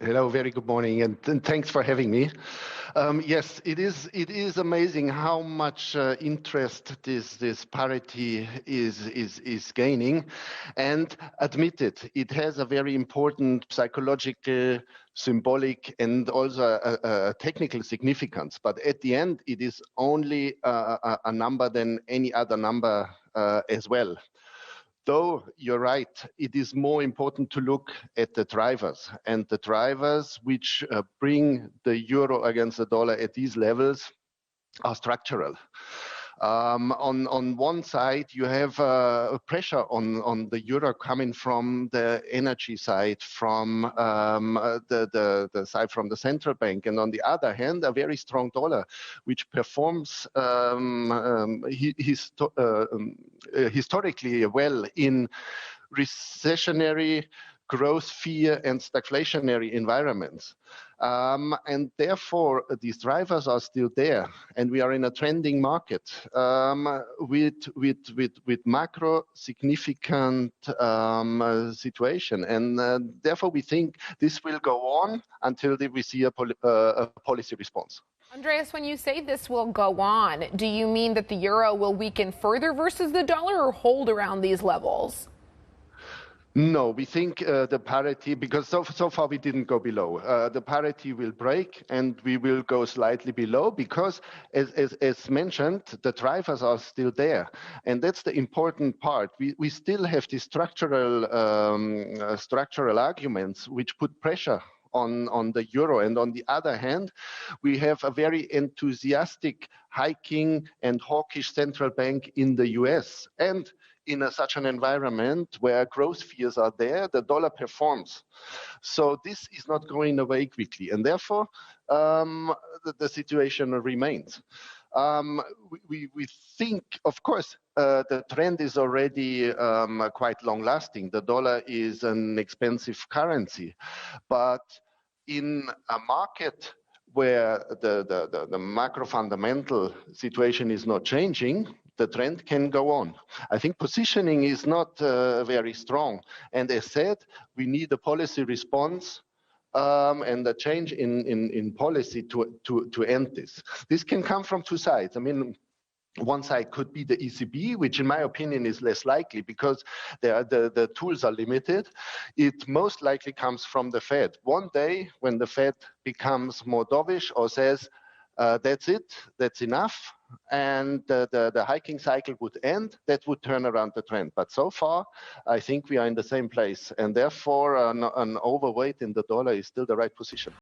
Hello, very good morning, and thanks for having me. Yes, it is amazing how much interest this parity is gaining, and admit it has a very important psychological, symbolic, and also a technical significance. But at the end, it is only a number than any other number as well. Though you're right, it is more important to look at the drivers, and the drivers which bring the euro against the dollar at these levels are structural. On one side, you have pressure on the euro coming from the energy side, from the side from the central bank, and on the other hand, a very strong dollar, which performs historically well in recessionary, growth fear, and stagflationary environments. And therefore, these drivers are still there, and we are in a trending market with macro significant situation, and therefore we think this will go on until we see a policy response. Andreas, when you say this will go on, do you mean that the euro will weaken further versus the dollar, or hold around these levels? No, we think the parity, because so far we didn't go below. The parity will break and we will go slightly below because, as mentioned, the drivers are still there. And that's the important part. We still have these structural arguments which put pressure on the euro. And on the other hand, we have a very enthusiastic hiking and hawkish central bank in the US. And in such an environment where growth fears are there, the dollar performs. So this is not going away quickly. And therefore, the situation remains. We think, of course, the trend is already quite long-lasting. The dollar is an expensive currency. But in a market where the macro fundamental situation is not changing, the trend can go on. I think positioning is not very strong. And as said, we need a policy response and a change in policy to end this. This can come from two sides. I mean, one side could be the ECB, which in my opinion is less likely because the tools are limited. It most likely comes from the Fed. One day when the Fed becomes more dovish or says, that's it, that's enough, and the hiking cycle would end, that would turn around the trend. But so far, I think we are in the same place, and therefore an overweight in the dollar is still the right position.